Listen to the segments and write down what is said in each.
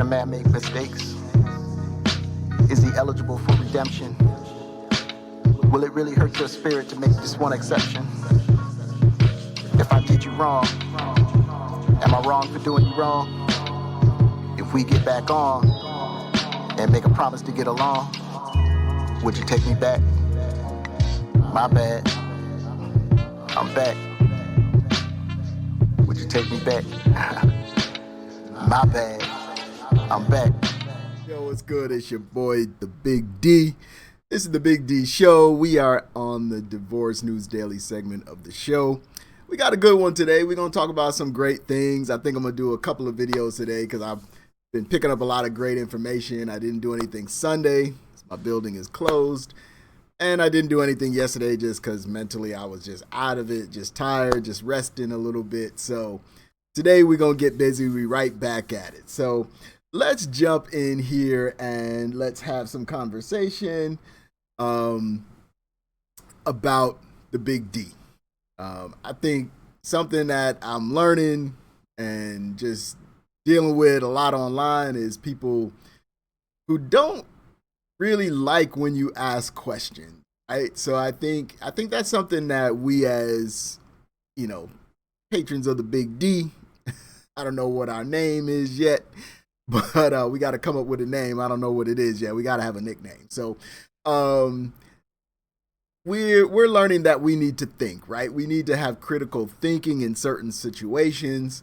a man make mistakes? Is he eligible for redemption? Will it really hurt your spirit to make this one exception? If I did you wrong, am I wrong for doing you wrong? If we get back on and make a promise to get along, would you take me back? My bad, I'm back. Would you take me back? My bad, I'm back. Yo, what's good? It's your boy, the Big D. This is the Big D Show. We are on the Divorce News Daily segment of the show. We got a good one today. We're going to talk about some great things. I think I'm going to do a couple of videos today because I've been picking up a lot of great information. I didn't do anything Sunday. My building is closed. And I didn't do anything yesterday just because mentally I was just out of it, just tired, just resting a little bit. So today we're going to get busy. We're right back at it. So let's jump in here and let's have some conversation about the Big D. I think something that I'm learning and just dealing with a lot online is people who don't really like when you ask questions, right? So I think that's something that we as, patrons of the Big D, I don't know what our name is yet, but we got to come up with a name. I don't know what it is yet. We got to have a nickname. So we're learning that we need to think, right? We need to have critical thinking in certain situations.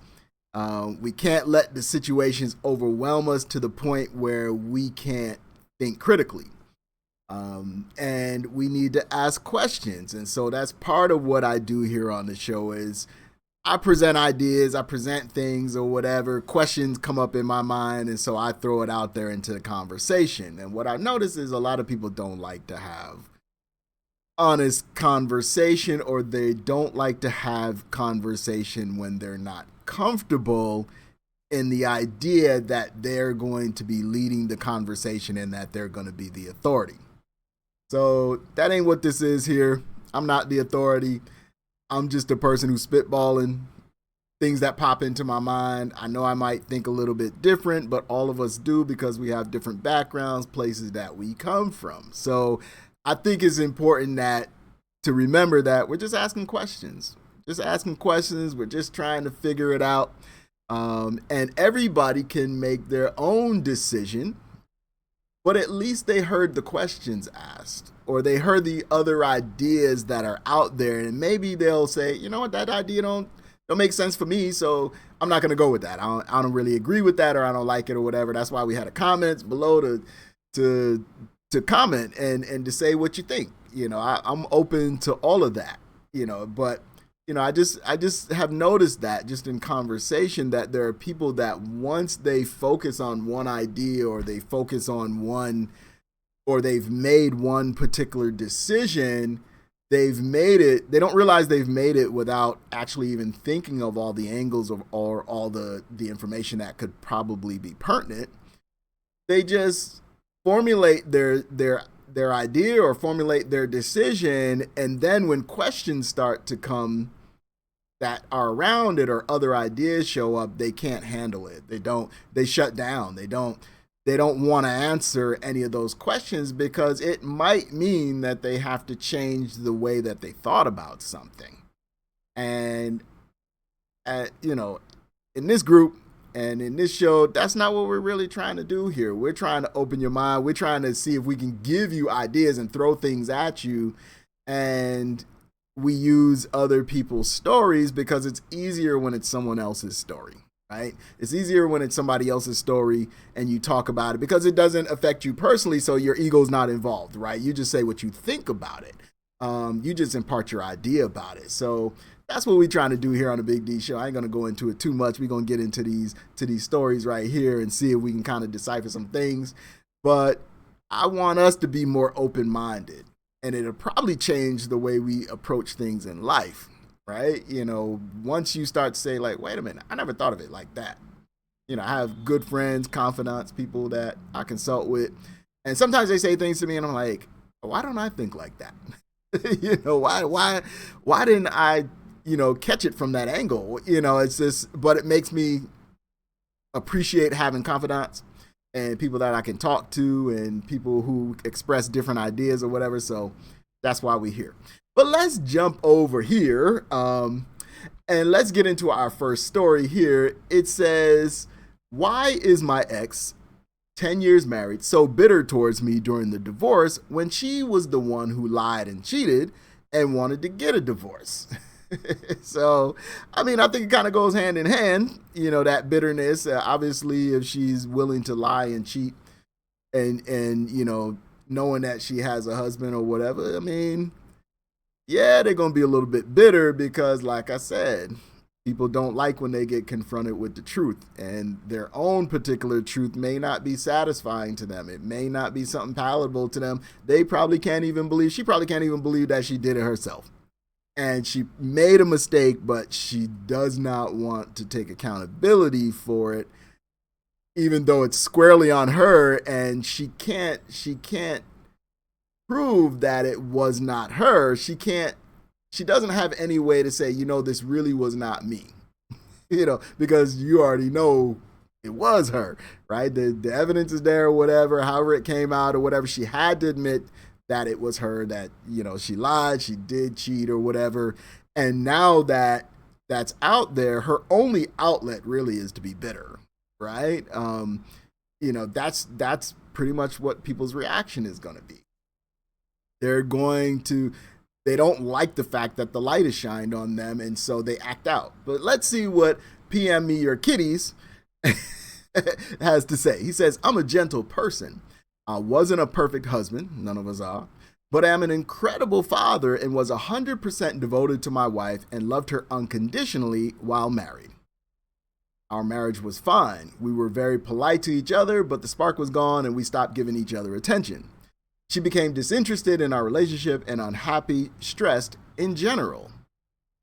We can't let the situations overwhelm us to the point where we can't think critically. And we need to ask questions. And so that's part of what I do here on the show is I present ideas, I present things or whatever, questions come up in my mind. And so I throw it out there into the conversation. And what I notice is a lot of people don't like to have honest conversation, or they don't like to have conversation when they're not comfortable in the idea that they're going to be leading the conversation and that they're going to be the authority. So that ain't what this is here. I'm not the authority. I'm just a person who's spitballing things that pop into my mind. I know I might think a little bit different, but all of us do because we have different backgrounds, places that we come from. So I think it's important to remember that we're just asking questions. We're just trying to figure it out. And everybody can make their own decision, but at least they heard the questions asked, or they heard the other ideas that are out there, and maybe they'll say, you know what, that idea don't make sense for me, so I'm not going to go with that. I don't really agree with that, or I don't like it, or whatever. That's why we had a comments below to comment and to say what you think. I'm open to all of that, but I just have noticed that just in conversation that there are people that once they focus on one idea, or they focus on one, or they've made one particular decision, they don't realize they've made it without actually even thinking of all the angles or all the information that could probably be pertinent. They just formulate their idea or formulate their decision, and then when questions start to come that are around it or other ideas show up, they can't handle it. They shut down. They don't want to answer any of those questions because it might mean that they have to change the way that they thought about something. And in this group and in this show, that's not what we're really trying to do here. We're trying to open your mind. We're trying to see if we can give you ideas and throw things at you. And we use other people's stories because it's easier when it's someone else's story, right? It's easier when it's somebody else's story and you talk about it because it doesn't affect you personally, so your ego's not involved, right? You just say what you think about it. You just impart your idea about it. So that's what we're trying to do here on the Big D Show. I ain't going to go into it too much. We're going to get into these stories right here and see if we can kind of decipher some things. But I want us to be more open-minded. And it'll probably change the way we approach things in life, right? Once you start to say like, wait a minute, I never thought of it like that. I have good friends, confidants, people that I consult with. And sometimes they say things to me and I'm like, why don't I think like that? Why didn't I, catch it from that angle? It's just, but it makes me appreciate having confidants. and people that I can talk to and people who express different ideas or whatever. So that's why we're here. But let's jump over here and let's get into our first story here. It says, why is my ex, 10 years married, so bitter towards me during the divorce when she was the one who lied and cheated and wanted to get a divorce? So, I mean, I think it kind of goes hand in hand, that bitterness. Obviously, if she's willing to lie and cheat and knowing that she has a husband or whatever, I mean, yeah, they're going to be a little bit bitter because, like I said, people don't like when they get confronted with the truth, and their own particular truth may not be satisfying to them. It may not be something palatable to them. She probably can't even believe that she did it herself. And she made a mistake, but she does not want to take accountability for it, even though it's squarely on her, and she can't prove that it was not her. She doesn't have any way to say, this really was not me, because you already know it was her, right? The evidence is there or whatever, however it came out or whatever. She had to admit that it was her, that, she lied, she did cheat or whatever. And now that that's out there, her only outlet really is to be bitter, right? That's pretty much what people's reaction is going to be. They don't like the fact that the light is shined on them, and so they act out. But let's see what PM Me Your Kitties has to say. He says, I'm a gentle person. I wasn't a perfect husband, none of us are, but I'm an incredible father and was 100% devoted to my wife and loved her unconditionally while married. Our marriage was fine. We were very polite to each other, but the spark was gone and we stopped giving each other attention. She became disinterested in our relationship and unhappy, stressed in general.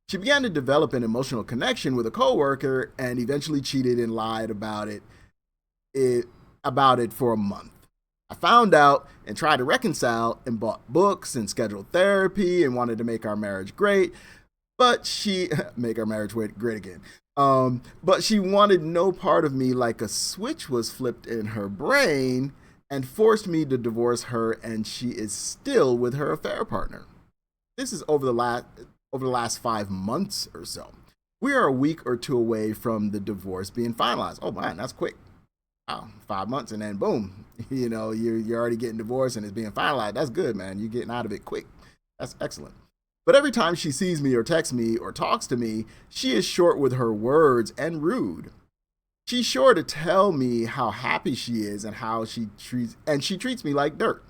She began to develop an emotional connection with a coworker and eventually cheated and lied about it for a month. I found out and tried to reconcile and bought books and scheduled therapy and wanted to make our marriage great, but she make our marriage great again. But she wanted no part of me, like a switch was flipped in her brain and forced me to divorce her, and she is still with her affair partner. This is over the last 5 months or so. We are a week or two away from the divorce being finalized. Oh man, that's quick. Wow, 5 months and then boom, you're already getting divorced and it's being finalized. That's good, man. You're getting out of it quick. That's excellent. But every time she sees me or texts me or talks to me, she is short with her words and rude. She's sure to tell me how happy she is and how she treats me like dirt.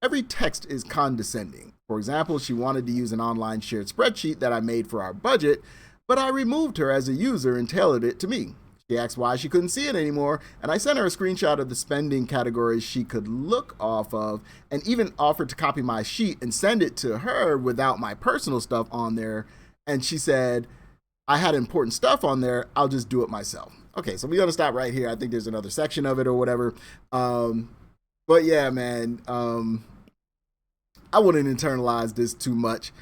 Every text is condescending. For example, she wanted to use an online shared spreadsheet that I made for our budget, but I removed her as a user and tailored it to me. She asked why she couldn't see it anymore, and I sent her a screenshot of the spending categories she could look off of, and even offered to copy my sheet and send it to her without my personal stuff on there. And she said, I had important stuff on there, I'll just do it myself. Okay, so we're going to stop right here. I think there's another section of it or whatever. But yeah, man, I wouldn't internalize this too much.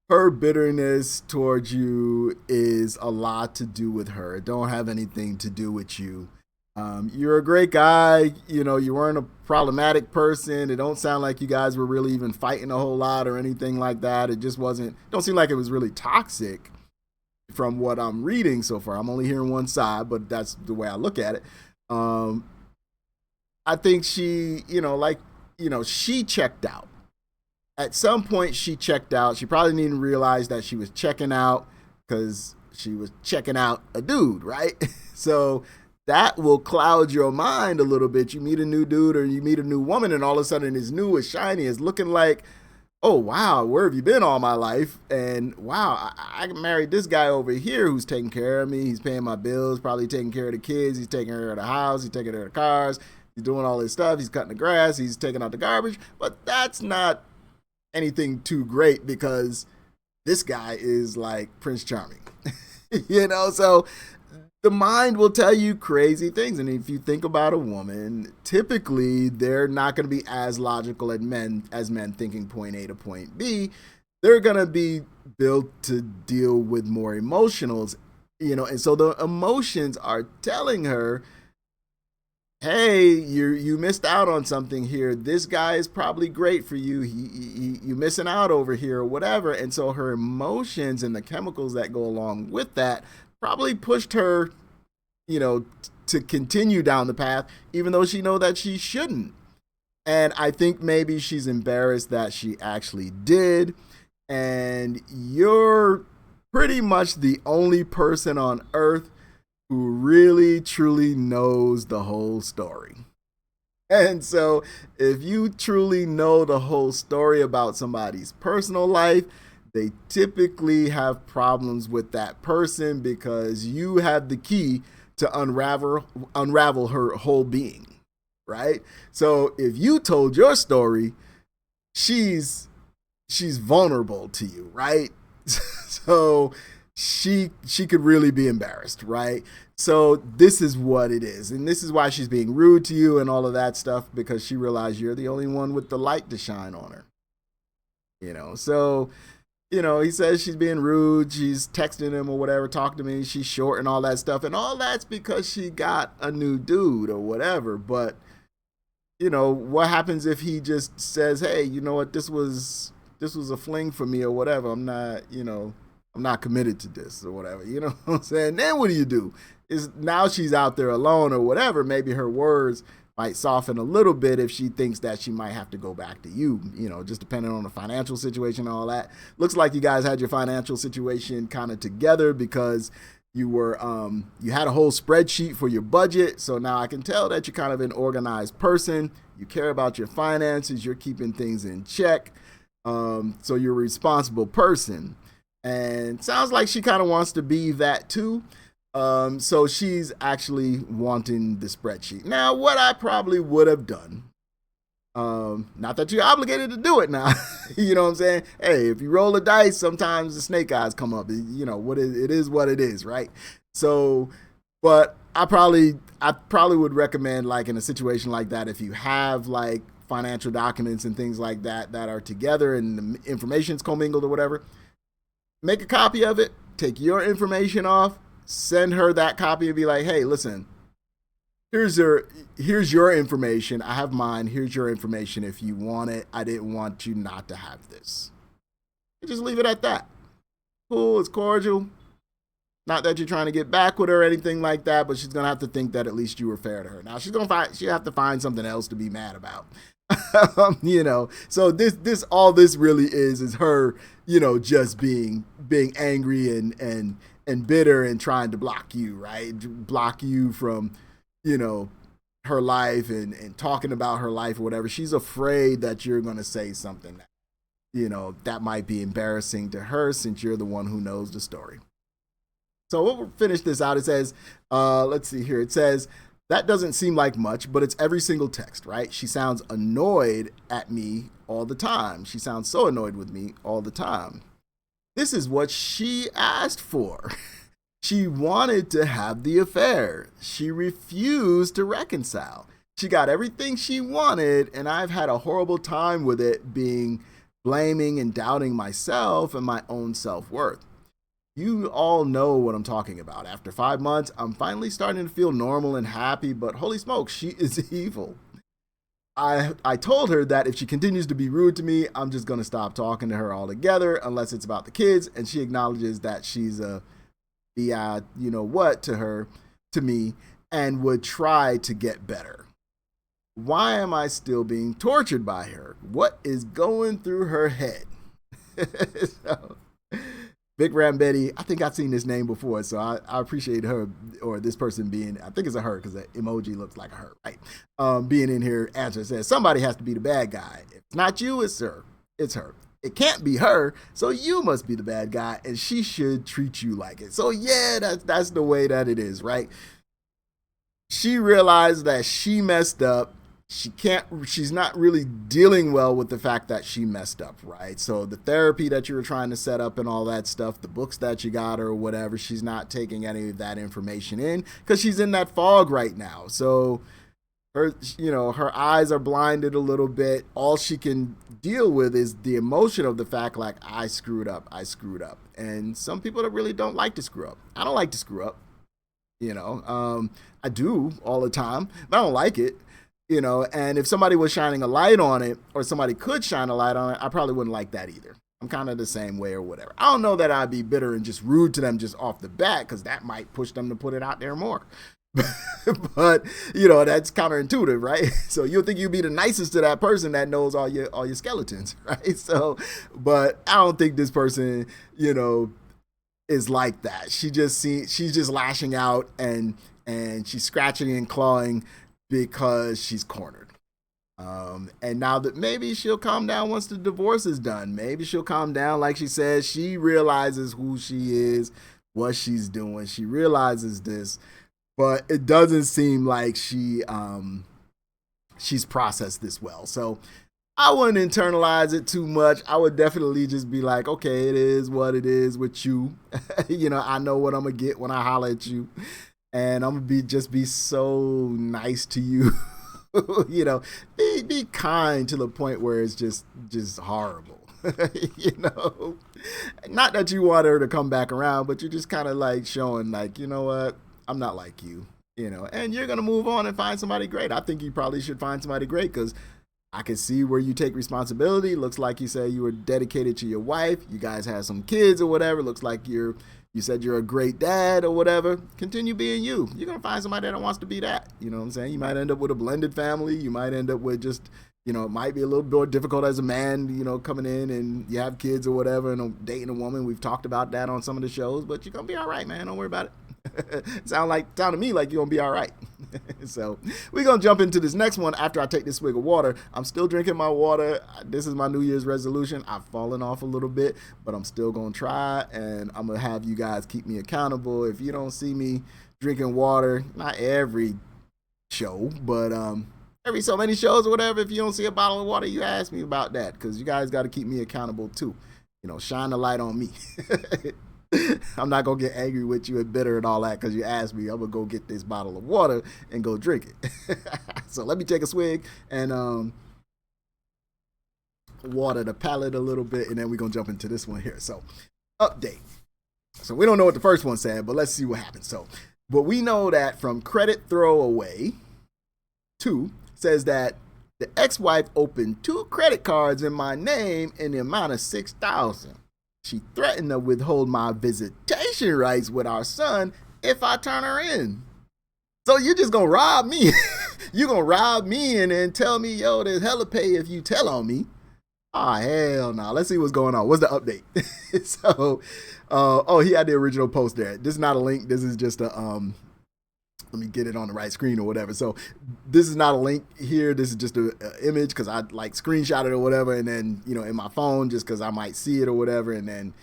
Her bitterness towards you is a lot to do with her. It don't have anything to do with you. You're a great guy. You weren't a problematic person. It don't sound like you guys were really even fighting a whole lot or anything like that. It just don't seem like it was really toxic from what I'm reading so far. I'm only hearing one side, but that's the way I look at it. I think she, she checked out. At some point, she checked out. She probably didn't even realize that she was checking out because she was checking out a dude, right? So that will cloud your mind a little bit. You meet a new dude or you meet a new woman, and all of a sudden it's new, it's shiny, it's looking like, oh, wow, where have you been all my life? And wow, I married this guy over here who's taking care of me. He's paying my bills, probably taking care of the kids. He's taking care of the house. He's taking care of the cars. He's doing all this stuff. He's cutting the grass. He's taking out the garbage. But that's not anything too great because this guy is like Prince Charming, so the mind will tell you crazy things. And if you think about a woman, typically they're not going to be as logical as men thinking point A to point B. They're going to be built to deal with more emotionals, and so the emotions are telling her hey, you missed out on something here. This guy is probably great for you. You missing out over here or whatever. And so her emotions and the chemicals that go along with that probably pushed her, to continue down the path, even though she know that she shouldn't. And I think maybe she's embarrassed that she actually did. And you're pretty much the only person on earth who really truly knows the whole story. And so, if you truly know the whole story about somebody's personal life, they typically have problems with that person because you have the key to unravel her whole being, right? So, if you told your story, she's vulnerable to you, right? So she could really be embarrassed, right? So this is what it is, and this is why she's being rude to you and all of that stuff, because she realized you're the only one with the light to shine on her. So he says she's being rude, she's texting him or whatever, talking to me, she's short and all that stuff, and all that's because she got a new dude or whatever. But what happens if he just says, hey, you know what, this was a fling for me or whatever, I'm not committed to this or whatever, you know what I'm saying? Then what do? Is now she's out there alone or whatever. Maybe her words might soften a little bit if she thinks that she might have to go back to you, just depending on the financial situation and all that. Looks like you guys had your financial situation kind of together because you had a whole spreadsheet for your budget. So now I can tell that you're kind of an organized person. You care about your finances. You're keeping things in check. So you're a responsible person. And sounds like she kind of wants to be that too. So she's actually wanting the spreadsheet. Now, what I probably would have done, not that you're obligated to do it now, you know what I'm saying? Hey, if you roll the dice, sometimes the snake eyes come up. It is what it is, right? So, but I probably would recommend, like in a situation like that, if you have like financial documents and things like that are together and the information's commingled or whatever, make a copy of it, take your information off, send her that copy and be like, hey, listen, here's your information. I have mine. Here's your information if you want it. I didn't want you not to have this. And just leave it at that. Cool, it's cordial. Not that you're trying to get back with her or anything like that, but she's going to have to think that at least you were fair to her. Now, she'll have to find something else to be mad about. So all this really is her, just being angry and bitter and trying to block you, right? Block you from, her life and talking about her life or whatever. She's afraid that you're going to say something that, that might be embarrassing to her since you're the one who knows the story. So we'll finish this out. It says, let's see here. It says, that doesn't seem like much, but it's every single text, right? She sounds annoyed at me all the time. She sounds so annoyed with me all the time. This is what she asked for. She wanted to have the affair. She refused to reconcile. She got everything she wanted, and I've had a horrible time with it, blaming and doubting myself and my own self-worth. You all know what I'm talking about. After 5 months, I'm finally starting to feel normal and happy, but holy smoke, she is evil. I told her that if she continues to be rude to me, I'm just going to stop talking to her altogether unless it's about the kids, and she acknowledges that she's a to me, and would try to get better. Why am I still being tortured by her? What is going through her head? So, Big Ram Betty, I think I've seen this name before, so I appreciate her, or this person being, I think it's a her because the emoji looks like a her, right? Being in here, answer says, somebody has to be the bad guy. If it's not you, it's her. It's her. It can't be her, so you must be the bad guy, and she should treat you like it. So yeah, that's the way that it is, right? She realized that she messed up. She's not really dealing well with the fact that she messed up, right? So the therapy that you were trying to set up and all that stuff, the books that you got or whatever, she's not taking any of that information in because she's in that fog right now. So her eyes are blinded a little bit. All she can deal with is the emotion of the fact, like, I screwed up. And some people that really don't like to screw up. I don't like to screw up. I do all the time, but I don't like it. And if somebody was shining a light on it, or somebody could shine a light on it, I probably wouldn't like that either. I'm kind of the same way or whatever. I don't know that I'd be bitter and just rude to them just off the bat, because that might push them to put it out there more. But that's counterintuitive, right? So you'll think you'd be the nicest to that person that knows all your skeletons, right? So, but I don't think this person, is like that. She's just lashing out, and she's scratching and clawing because she's cornered. And now that maybe she'll calm down once the divorce is done. Maybe she'll calm down, like she says. She realizes who she is, what she's doing. She realizes this, but it doesn't seem like she's processed this well. So I wouldn't internalize it too much. I would definitely just be like, okay, it is what it is with you. I know what I'm gonna get when I holler at you, and I'm gonna be so nice to you. Be kind to the point where it's just horrible. Not that you want her to come back around, but you're just kind of like showing, like, you know what, I'm not like you, and you're gonna move on and find somebody great. I think you probably should find somebody great, because I can see where you take responsibility. Looks like you said you were dedicated to your wife. You guys had some kids or whatever. Looks like you said you're a great dad or whatever. Continue being you. You're going to find somebody that wants to be that. You know what I'm saying? You might end up with a blended family. You might end up with just, it might be a little more difficult as a man, coming in and you have kids or whatever and dating a woman. We've talked about that on some of the shows, but you're going to be all right, man. Don't worry about it. Sound to me like you're going to be all right. So we're going to jump into this next one after I take this swig of water. I'm still drinking my water. This is my New Year's resolution. I've fallen off a little bit, but I'm still going to try, and I'm going to have you guys keep me accountable. If you don't see me drinking water, not every show, but every so many shows or whatever, if you don't see a bottle of water, you ask me about that, because you guys got to keep me accountable too. Shine the light on me. I'm not going to get angry with you and bitter and all that because you asked me. I'm going to go get this bottle of water and go drink it. So let me take a swig and water the palate a little bit, and then we're going to jump into this one here. So, update. So we don't know what the first one said, but let's see what happens. So, but we know that from credit throwaway 2 says that the ex-wife opened 2 credit cards in my name in the amount of $6,000. She threatened to withhold my visitation rights with our son if I turn her in. So you're just going to rob me. You're going to rob me and then tell me, yo, there's hella pay if you tell on me. Oh, hell no. Let's see what's going on. What's the update? So, he had the original post there. This is not a link. This is just a, let me get it on the right screen or whatever. So this is not a link here. This is just an image because I like screenshot it or whatever. And then, in my phone just because I might see it or whatever. And then,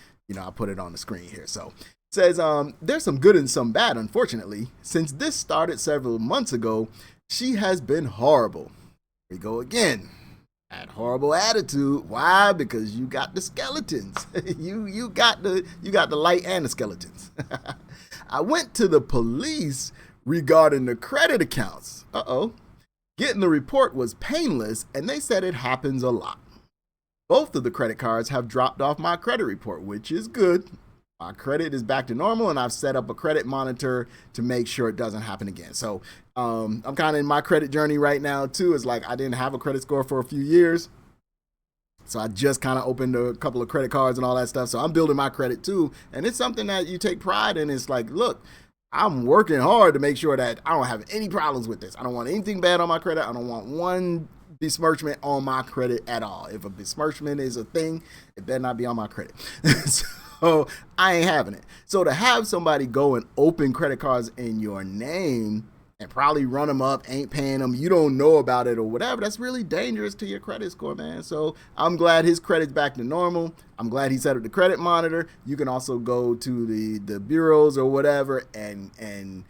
I put it on the screen here. So it says, there's some good and some bad, unfortunately. Since this started several months ago, she has been horrible. Here we go again. That horrible attitude. Why? Because you got the skeletons. you got the light and the skeletons. I went to the police regarding the credit accounts. Getting the report was painless, and they said it happens a lot. Both of the credit cards have dropped off my credit report, which is good. My credit is back to normal, and I've set up a credit monitor to make sure it doesn't happen again. So I'm kind of in my credit journey right now, too. It's like I didn't have a credit score for a few years. So I just kind of opened a couple of credit cards and all that stuff. So I'm building my credit, too. And it's something that you take pride in. It's like, look, I'm working hard to make sure that I don't have any problems with this. I don't want anything bad on my credit. I don't want one besmirchment on my credit at all. If a besmirchment is a thing, it better not be on my credit. So I ain't having it. So to have somebody go and open credit cards in your name and probably run them up, ain't paying them, you don't know about it or whatever, that's really dangerous to your credit score, man. So I'm glad his credit's back to normal. I'm glad he set up the credit monitor. You can also go to the bureaus or whatever and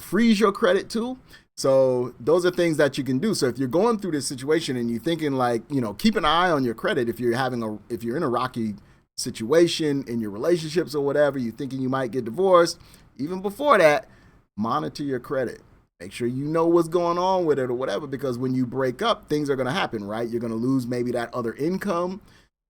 freeze your credit too. So those are things that you can do. So if you're going through this situation and you're thinking like, keep an eye on your credit. If you're in a rocky situation in your relationships or whatever, you're thinking you might get divorced, even before that, monitor your credit. Make sure you know what's going on with it or whatever, because when you break up, things are going to happen, right? You're going to lose maybe that other income.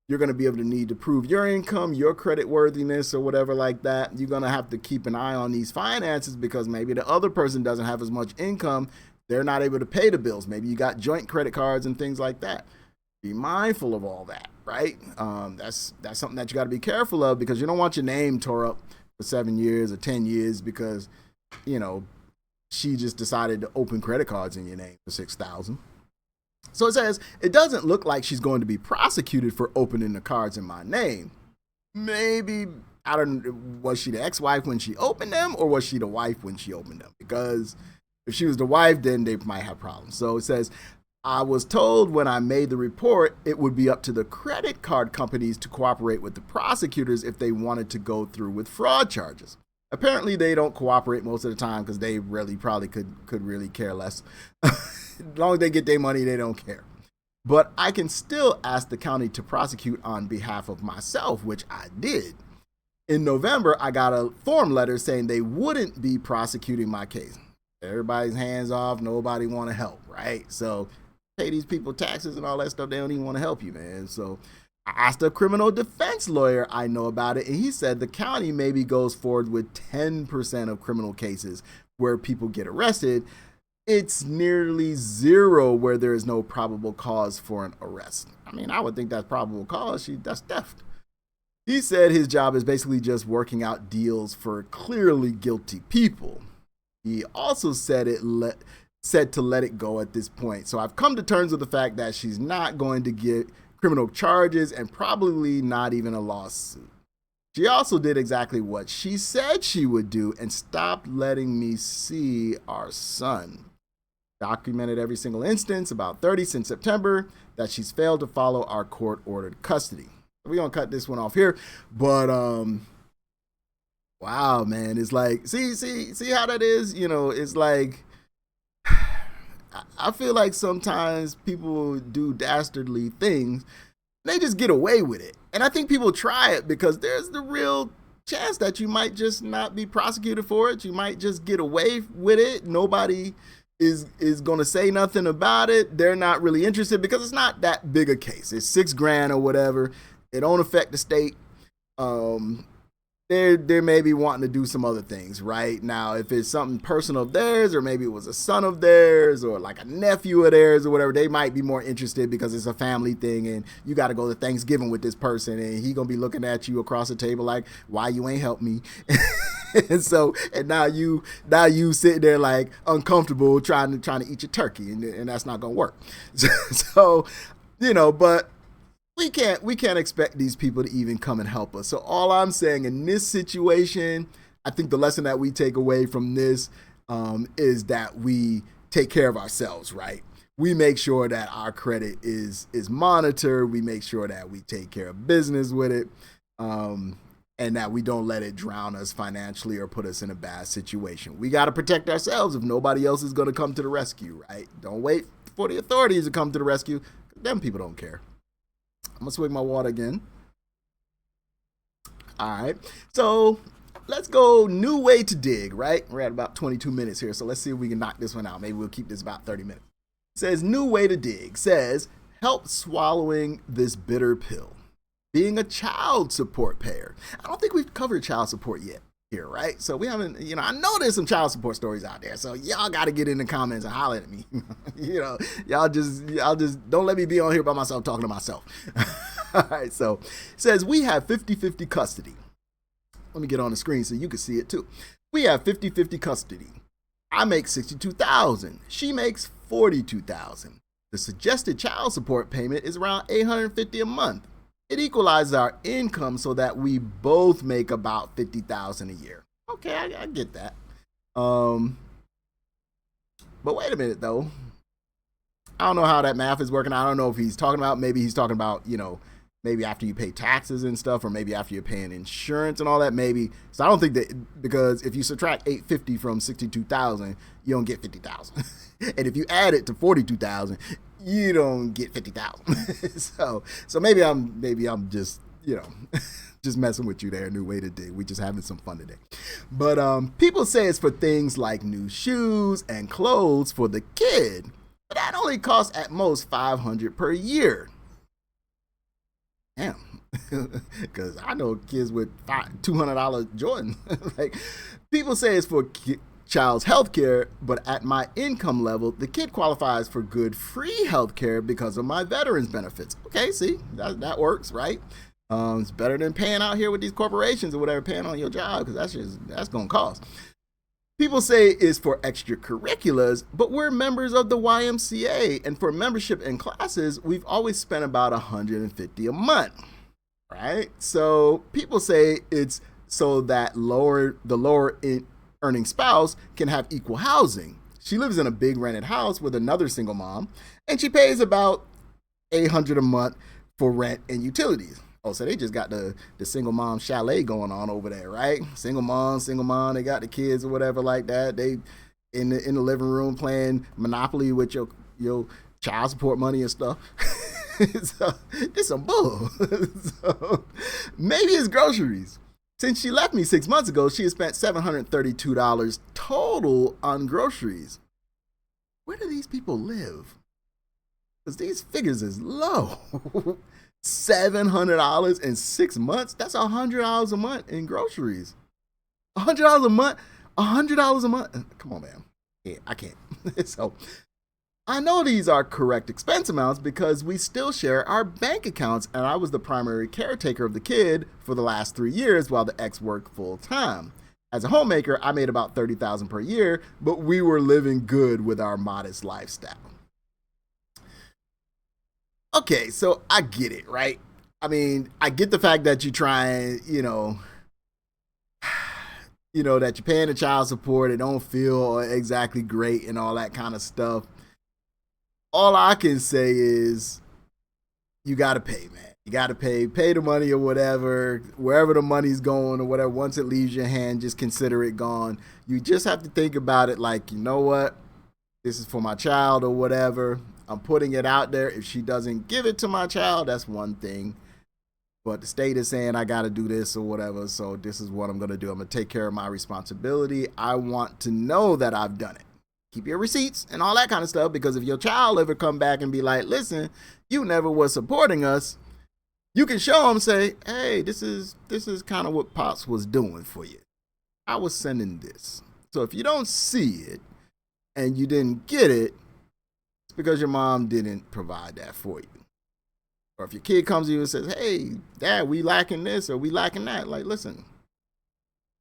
you're going to be able to need to prove your income, your credit worthiness, or whatever like that. You're going to have to keep an eye on these finances because maybe the other person doesn't have as much income. They're not able to pay the bills. Maybe you got joint credit cards and things like that. Be mindful of all that, right? That's something that you got to be careful of because you don't want your name tore up for 7 years or 10 years because, she just decided to open credit cards in your name for $6,000. So it says, it doesn't look like she's going to be prosecuted for opening the cards in my name. Maybe, I don't know, was she the ex-wife when she opened them or was she the wife when she opened them? Because if she was the wife, then they might have problems. So it says, I was told when I made the report, it would be up to the credit card companies to cooperate with the prosecutors if they wanted to go through with fraud charges. Apparently, they don't cooperate most of the time because they really probably could really care less. As long as they get their money, they don't care. But I can still ask the county to prosecute on behalf of myself, which I did. In November, I got a form letter saying they wouldn't be prosecuting my case. Everybody's hands off. Nobody want to help, right? So pay these people taxes and all that stuff. They don't even want to help you, man. So I asked a criminal defense lawyer I know about it, and he said the county maybe goes forward with 10% of criminal cases where people get arrested. It's nearly zero where there is no probable cause for an arrest. I mean, I would think that's probable cause. That's theft. He said his job is basically just working out deals for clearly guilty people. He also said to let it go at this point. So I've come to terms with the fact that she's not going to get criminal charges and probably not even a lawsuit. She also did exactly what she said she would do and stopped letting me see our son. Documented every single instance, about 30 since September, that she's failed to follow our court-ordered custody. We're going to cut this one off here, but wow, man, it's like, see how that is? It's like, I feel like sometimes people do dastardly things. They just get away with it. And I think people try it because there's the real chance that you might just not be prosecuted for it. You might just get away with it. Nobody is going to say nothing about it. They're not really interested because it's not that big a case. It's $6,000 or whatever. It don't affect the state. They're maybe wanting to do some other things right now. If it's something personal of theirs, or maybe it was a son of theirs, or like a nephew of theirs, or whatever, they might be more interested because it's a family thing, and you got to go to Thanksgiving with this person, and he gonna be looking at you across the table like, "Why you ain't help me?" and now you sitting there like uncomfortable trying to eat your turkey, and that's not gonna work. So but we can't expect these people to even come and help us. So all I'm saying in this situation, I think the lesson that we take away from this is that we take care of ourselves, right? We make sure that our credit is monitored. We make sure that we take care of business with it, and that we don't let it drown us financially or put us in a bad situation. We got to protect ourselves if nobody else is going to come to the rescue, right? Don't wait for the authorities to come to the rescue. Them people don't care. I'm going to swig my water again. All right. So let's go new way to dig, right? We're at about 22 minutes here. So let's see if we can knock this one out. Maybe we'll keep this about 30 minutes. It says new way to dig. Says help swallowing this bitter pill. Being a child support payer. I don't think we've covered child support yet here, right? So we haven't, I know there's some child support stories out there. So y'all got to get in the comments and holler at me. Y'all just don't let me be on here by myself talking to myself. All right. So it says we have 50-50 custody. Let me get on the screen so you can see it too. We have 50-50 custody. I make $62,000. She makes $42,000. The suggested child support payment is around $850 a month. It equalizes our income so that we both make about $50,000 a year. Okay, I get that. But wait a minute though. I don't know how that math is working. I don't know if he's talking about, maybe maybe after you pay taxes and stuff, or maybe after you're paying insurance and all that, maybe. So I don't think that, because if you subtract $850 from $62,000, you don't get $50,000. And if you add it to $42,000, you don't get $50,000. So maybe I'm just, just messing with you there. New way to dig. We just having some fun today. But people say it's for things like new shoes and clothes for the kid. But that only costs at most $500 per year. Damn, because I know kids with $200 Jordan. Like, people say it's for child's health care, but at my income level, the kid qualifies for good free health care because of my veterans benefits. Okay, see, that works, right? It's better than paying out here with these corporations or whatever, paying on your job, because that's gonna cost. People say it's for extracurriculars, but we're members of the YMCA, and for membership in classes, we've always spent about $150 a month, right? So people say it's so that the lower earning spouse can have equal housing. She lives in a big rented house with another single mom, and she pays about $800 a month for rent and utilities. Oh, so they just got the single mom chalet going on over there, right? Single mom, they got the kids or whatever like that. They in the living room playing Monopoly with your child support money and stuff. So it's some bull. So maybe it's groceries. Since she left me 6 months ago, she has spent $732 total on groceries. Where do these people live? Because these figures is low. $700 in 6 months? That's $100 a month in groceries. $100 a month? $100 a month? Come on, man. Yeah, I can't. So I know these are correct expense amounts because we still share our bank accounts, and I was the primary caretaker of the kid for the last 3 years while the ex worked full time. As a homemaker, I made about $30,000 per year, but we were living good with our modest lifestyle. Okay, so I get it, right? I mean, I get the fact that you're trying, that you're paying the child support, it don't feel exactly great and all that kind of stuff. All I can say is you got to pay, man. You got to pay the money or whatever, wherever the money's going or whatever. Once it leaves your hand, just consider it gone. You just have to think about it like, you know what? This is for my child or whatever. I'm putting it out there. If she doesn't give it to my child, that's one thing. But the state is saying I got to do this or whatever. So this is what I'm going to do. I'm going to take care of my responsibility. I want to know that I've done it. Keep your receipts and all that kind of stuff. Because if your child ever come back and be like, listen, you never was supporting us, you can show them, say, hey, this is kind of what Pops was doing for you. I was sending this. So if you don't see it and you didn't get it, because your mom didn't provide that for you. Or if your kid comes to you and says, hey, Dad, we lacking this or we lacking that. Like, listen,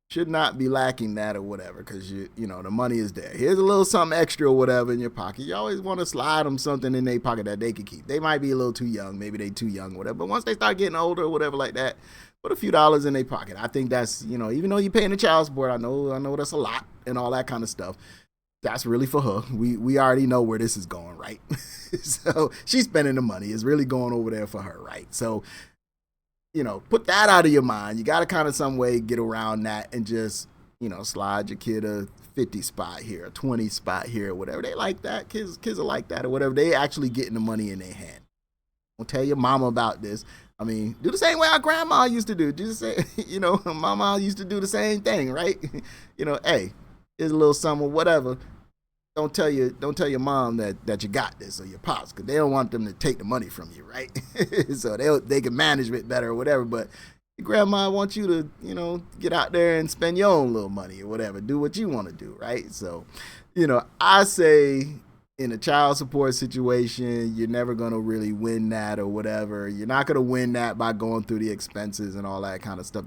should not be lacking that or whatever because, the money is there. Here's a little something extra or whatever in your pocket. You always want to slide them something in their pocket that they can keep. They might be a little too young. Maybe they too young or whatever. But once they start getting older or whatever like that, put a few dollars in their pocket. I think that's, even though you're paying the child support, I know that's a lot and all that kind of stuff. That's really for her. We already know where this is going, right? So she's spending the money. It's really going over there for her, right? So, put that out of your mind. You got to kind of some way get around that and just, slide your kid a 50 spot here, a 20 spot here, or whatever. They like that. Kids are like that or whatever. They actually getting the money in their hand. Don't tell your mama about this. I mean, do the same way our grandma used to do. Just say, mama used to do the same thing, right? Hey, here's a little something, whatever. Don't tell your mom that you got this or your pops because they don't want them to take the money from you, right? So they can manage it better or whatever. But your grandma wants you to, get out there and spend your own little money or whatever. Do what you want to do, right? So, I say in a child support situation, you're never going to really win that or whatever. You're not going to win that by going through the expenses and all that kind of stuff.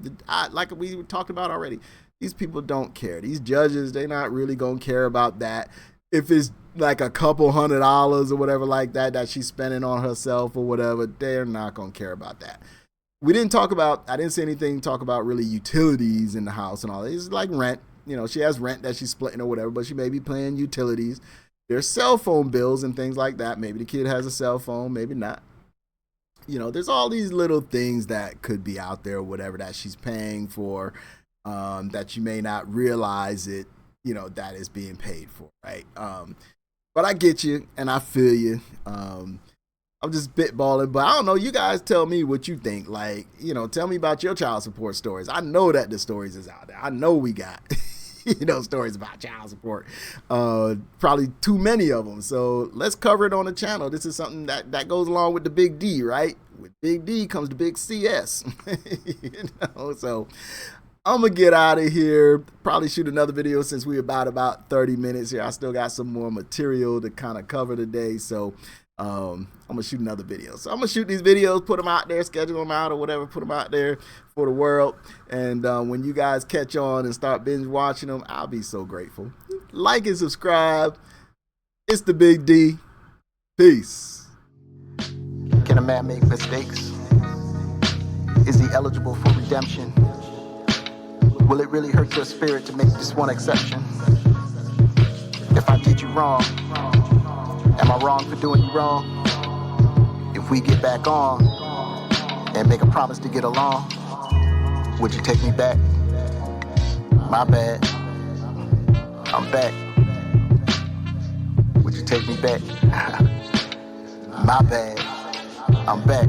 Like we talked about already, these people don't care. These judges, they're not really going to care about that. If it's like a couple $100 or whatever like that she's spending on herself or whatever, they're not going to care about that. I didn't say anything talk about really utilities in the house and all that. It's like rent. She has rent that she's splitting or whatever, but she may be paying utilities. There's cell phone bills and things like that. Maybe the kid has a cell phone, maybe not. There's all these little things that could be out there or whatever that she's paying for that you may not realize it. That is being paid for, right? But I get you and I feel you. I'm just spitballing, but I don't know. You guys tell me what you think. Like, tell me about your child support stories. I know that the stories is out there. I know we got, stories about child support. Probably too many of them. So let's cover it on the channel. This is something that goes along with the big D, right? With big D comes the big CS. So I'm gonna get out of here. Probably shoot another video since we're about 30 minutes here. I still got some more material to kind of cover today. So I'm gonna shoot another video. So I'm gonna shoot these videos, put them out there, schedule them out or whatever, put them out there for the world. And when you guys catch on and start binge watching them, I'll be so grateful. Like and subscribe. It's the Big D. Peace. Can a man make mistakes? Is he eligible for redemption? Will it really hurt your spirit to make this one exception? If I did you wrong, am I wrong for doing you wrong? If we get back on and make a promise to get along, would you take me back? My bad, I'm back. Would you take me back? My bad, I'm back.